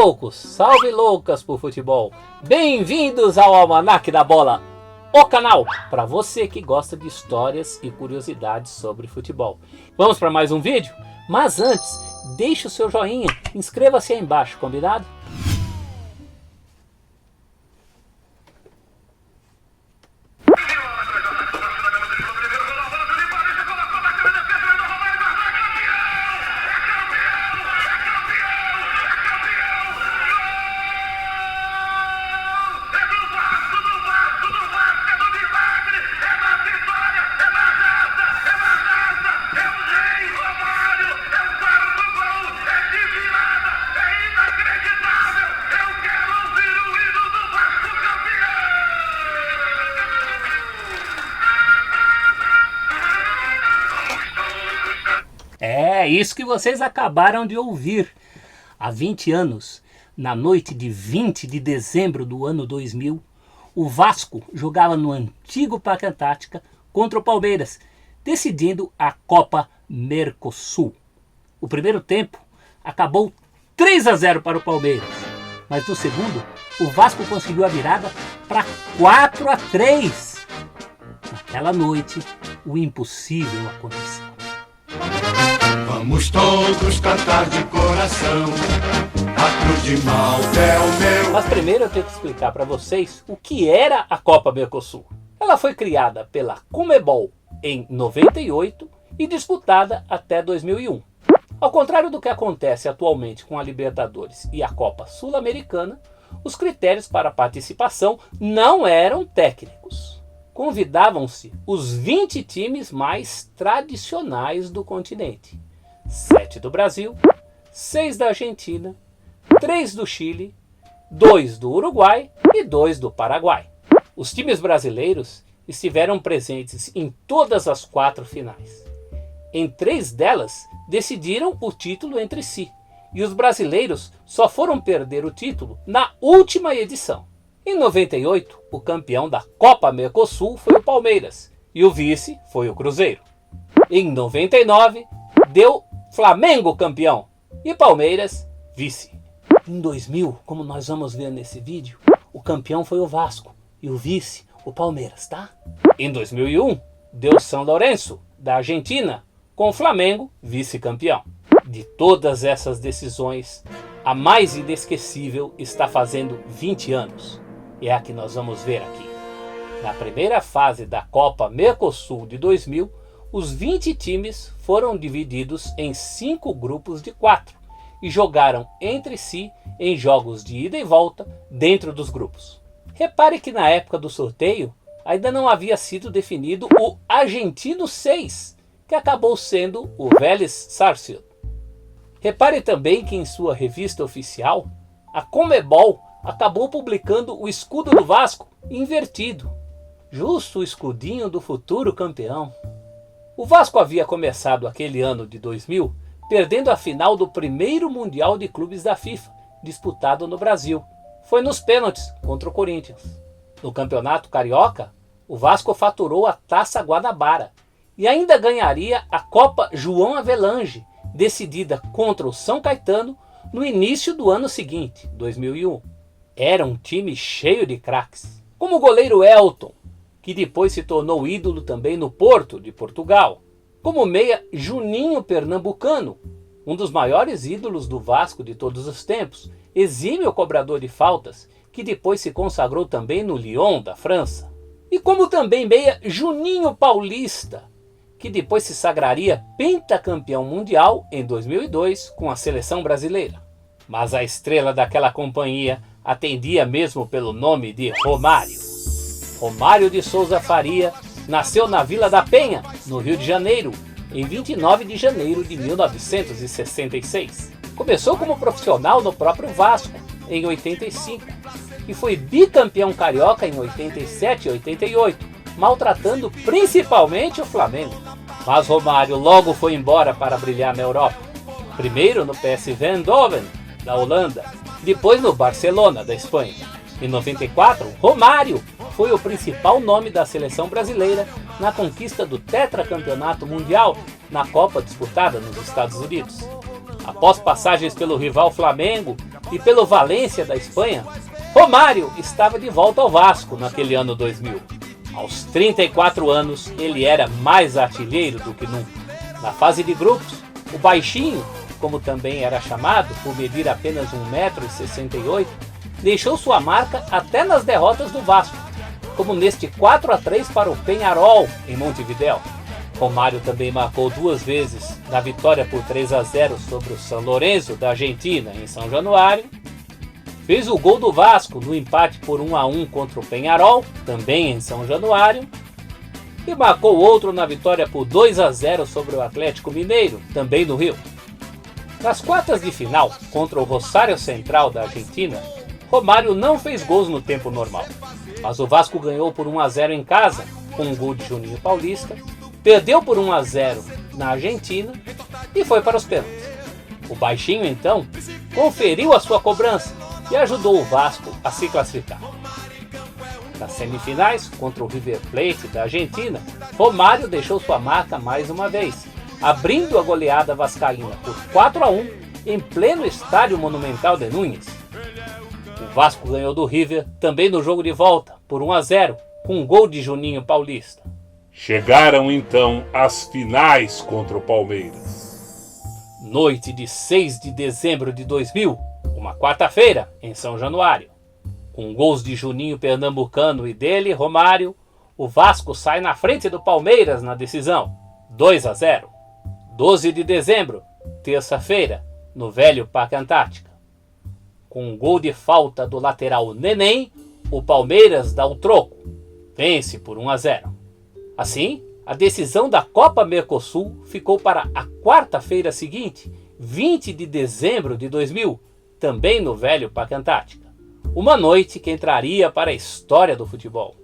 loucos, salve loucas por futebol. Bem-vindos ao Almanac da Bola, o canal para você que gosta de histórias e curiosidades sobre futebol. Vamos para mais um vídeo? Mas antes, deixe o seu joinha, inscreva-se aí embaixo, combinado? É isso que vocês acabaram de ouvir. Há 20 anos, na noite de 20 de dezembro do ano 2000, o Vasco jogava no antigo Parque Antártica contra o Palmeiras, decidindo a Copa Mercosul. O primeiro tempo acabou 3-0 para o Palmeiras, mas no segundo, o Vasco conseguiu a virada para 4-3. Naquela noite, o impossível aconteceu. Vamos todos cantar de coração, a cruz de Malta é o meu. Mas primeiro eu tenho que explicar para vocês o que era a Copa Mercosul. Ela foi criada pela Conmebol em 98 e disputada até 2001. Ao contrário do que acontece atualmente com a Libertadores e a Copa Sul-Americana, os critérios para participação não eram técnicos. Convidavam-se os 20 times mais tradicionais do continente. 7 do Brasil, 6 da Argentina, 3 do Chile, 2 do Uruguai e 2 do Paraguai. Os times brasileiros estiveram presentes em todas as 4 finais. Em 3 delas, decidiram o título entre si. E os brasileiros só foram perder o título na última edição. Em 98, o campeão da Copa Mercosul foi o Palmeiras e o vice foi o Cruzeiro. Em 99, deu Flamengo campeão e Palmeiras vice. Em 2000, como nós vamos ver nesse vídeo, o campeão foi o Vasco e o vice o Palmeiras, tá? Em 2001, deu São Lourenço, da Argentina, com o Flamengo vice-campeão. De todas essas decisões, a mais inesquecível está fazendo 20 anos. E é a que nós vamos ver aqui. Na primeira fase da Copa Mercosul de 2000, os 20 times foram divididos em 5 grupos de 4 e jogaram entre si em jogos de ida e volta dentro dos grupos. Repare que na época do sorteio ainda não havia sido definido o Argentino 6, que acabou sendo o Vélez Sarsfield. Repare também que em sua revista oficial, a Conmebol acabou publicando o escudo do Vasco invertido, justo o escudinho do futuro campeão. O Vasco havia começado aquele ano de 2000 perdendo a final do primeiro Mundial de Clubes da FIFA, disputado no Brasil. Foi nos pênaltis contra o Corinthians. No Campeonato Carioca, o Vasco faturou a Taça Guanabara e ainda ganharia a Copa João Avelange, decidida contra o São Caetano no início do ano seguinte, 2001. Era um time cheio de craques, como o goleiro Elton, que depois se tornou ídolo também no Porto de Portugal, como o meia Juninho Pernambucano, um dos maiores ídolos do Vasco de todos os tempos, exímio cobrador de faltas, que depois se consagrou também no Lyon da França, e como também meia Juninho Paulista, que depois se sagraria pentacampeão mundial em 2002 com a seleção brasileira. Mas a estrela daquela companhia atendia mesmo pelo nome de Romário. Romário de Souza Faria nasceu na Vila da Penha, no Rio de Janeiro, em 29 de janeiro de 1966. Começou como profissional no próprio Vasco, em 85, e foi bicampeão carioca em 87 e 88, maltratando principalmente o Flamengo. Mas Romário logo foi embora para brilhar na Europa. Primeiro no PSV Eindhoven, da Holanda, depois no Barcelona, da Espanha. Em 94, Romário foi o principal nome da seleção brasileira na conquista do tetracampeonato mundial na Copa disputada nos Estados Unidos. Após passagens pelo rival Flamengo, e pelo Valência da Espanha, Romário estava de volta ao Vasco naquele ano 2000. Aos 34 anos, ele era mais artilheiro do que nunca. Na fase de grupos, o baixinho, como também era chamado, por medir apenas 1,68 m, deixou sua marca até nas derrotas do Vasco, como neste 4-3 para o Peñarol em Montevidéu. Romário também marcou 2 vezes na vitória por 3-0 sobre o San Lorenzo da Argentina em São Januário. Fez o gol do Vasco no empate por 1-1 contra o Peñarol, também em São Januário. E marcou outro na vitória por 2-0 sobre o Atlético Mineiro, também no Rio. Nas quartas de final, contra o Rosário Central da Argentina, Romário não fez gols no tempo normal. Mas o Vasco ganhou por 1-0 em casa, com um gol de Juninho Paulista, perdeu por 1-0 na Argentina e foi para os pênaltis. O baixinho, então, conferiu a sua cobrança e ajudou o Vasco a se classificar. Nas semifinais, contra o River Plate da Argentina, Romário deixou sua marca mais uma vez, abrindo a goleada vascaína por 4-1 em pleno estádio Monumental de Núñez. O Vasco ganhou do River também no jogo de volta, por 1-0, com um gol de Juninho Paulista. Chegaram então as finais contra o Palmeiras. Noite de 6 de dezembro de 2000, uma quarta-feira, em São Januário. Com gols de Juninho Pernambucano e dele, Romário, o Vasco sai na frente do Palmeiras na decisão, 2-0. 12 de dezembro, terça-feira, no velho Parque Antártica. Com um gol de falta do lateral Neném, o Palmeiras dá o troco, vence por 1-0. Assim, a decisão da Copa Mercosul ficou para a quarta-feira seguinte, 20 de dezembro de 2000, também no velho Parque Antártica. Uma noite que entraria para a história do futebol.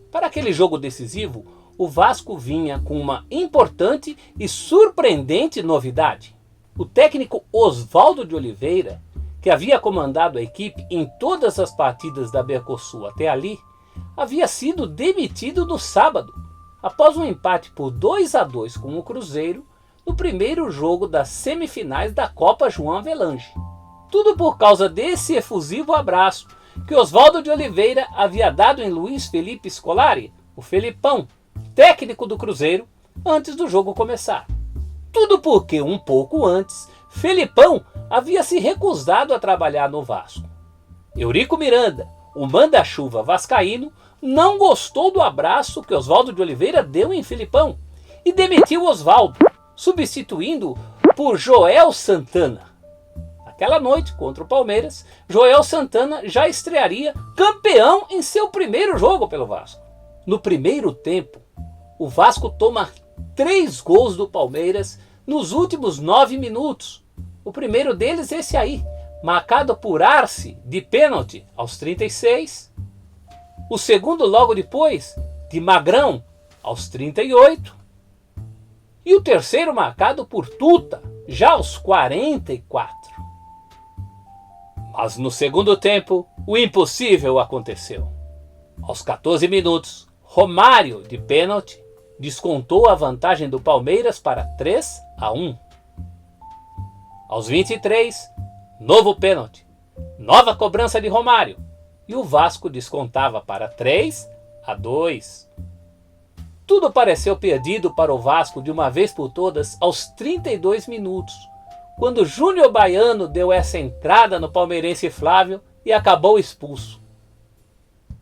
Para aquele jogo decisivo, o Vasco vinha com uma importante e surpreendente novidade. O técnico Oswaldo de Oliveira, que havia comandado a equipe em todas as partidas da Mercosul até ali, havia sido demitido no sábado, após um empate por 2-2 com o Cruzeiro no primeiro jogo das semifinais da Copa João Avelange. Tudo por causa desse efusivo abraço que Oswaldo de Oliveira havia dado em Luiz Felipe Scolari, o Felipão, técnico do Cruzeiro, antes do jogo começar. Tudo porque, um pouco antes, Felipão havia se recusado a trabalhar no Vasco. Eurico Miranda, o manda-chuva vascaíno, não gostou do abraço que Oswaldo de Oliveira deu em Felipão e demitiu Oswaldo, substituindo por Joel Santana. Naquela noite, contra o Palmeiras, Joel Santana já estrearia campeão em seu primeiro jogo pelo Vasco. No primeiro tempo, o Vasco toma 3 gols do Palmeiras nos últimos 9 minutos. O primeiro deles esse aí, marcado por Arce de pênalti aos 36. O segundo logo depois, de Magrão, aos 38. E o terceiro marcado por Tuta, já aos 44. Mas no segundo tempo, o impossível aconteceu. Aos 14 minutos, Romário, de pênalti, descontou a vantagem do Palmeiras para 3-1. Aos 23, novo pênalti, nova cobrança de Romário, e o Vasco descontava para 3-2. Tudo pareceu perdido para o Vasco de uma vez por todas aos 32 minutos, quando Júnior Baiano deu essa entrada no palmeirense Flávio e acabou expulso.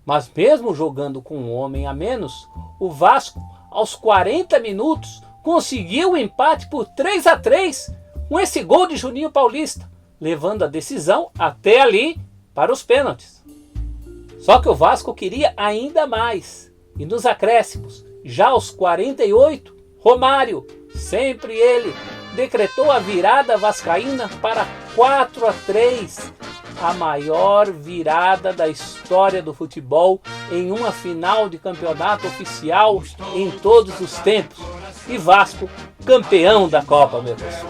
Mas mesmo jogando com um homem a menos, o Vasco, aos 40 minutos, conseguiu o empate por 3-3 com esse gol de Juninho Paulista, levando a decisão até ali para os pênaltis. Só que o Vasco queria ainda mais, e nos acréscimos, já aos 48, Romário, sempre ele, decretou a virada vascaína para 4-3, a maior virada da história do futebol em uma final de campeonato oficial em todos os tempos, e Vasco campeão da Copa Mercosul.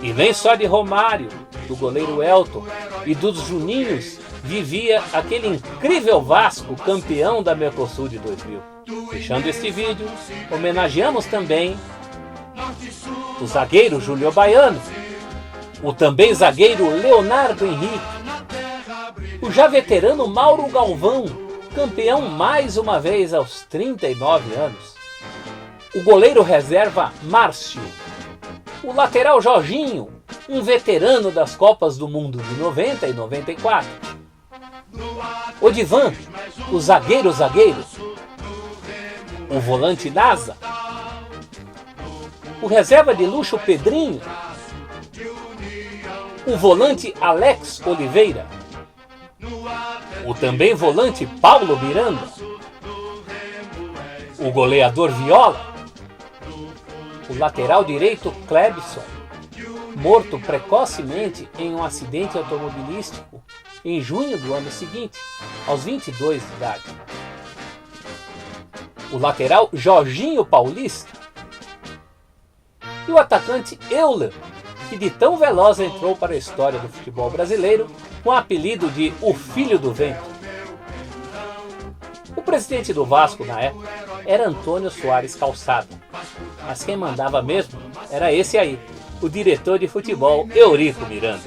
E nem só de Romário, do goleiro Elton e dos Juninhos vivia aquele incrível Vasco campeão da Mercosul de 2000. Fechando este vídeo, homenageamos também o zagueiro Júnior Baiano o também zagueiro Leonardo Henrique, o já veterano Mauro Galvão, campeão mais uma vez aos 39 anos, o goleiro reserva Márcio, o lateral Jorginho, um veterano das Copas do Mundo de 90 e 94, Odivan, o zagueiro, o volante Nasa, o reserva de luxo Pedrinho, o volante Alex Oliveira, o também volante Paulo Miranda, o goleador Viola, o lateral direito Clebson, morto precocemente em um acidente automobilístico em junho do ano seguinte, aos 22 de idade, o lateral Jorginho Paulista e o atacante Euler, que de tão veloz entrou para a história do futebol brasileiro com o apelido de O Filho do Vento. O presidente do Vasco na época era Antônio Soares Calçada, mas quem mandava mesmo era esse aí, o diretor de futebol Eurico Miranda.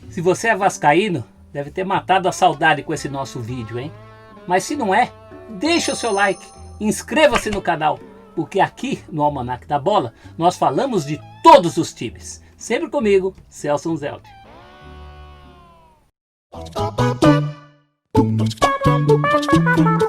Se você é vascaíno, deve ter matado a saudade com esse nosso vídeo, hein? Mas se não é, deixa o seu like, inscreva-se no canal, porque aqui no Almanac da Bola nós falamos de todos os times. Sempre comigo, Celso Zelde. Tum, tum, tum, tum, tum, tum, tum, tum.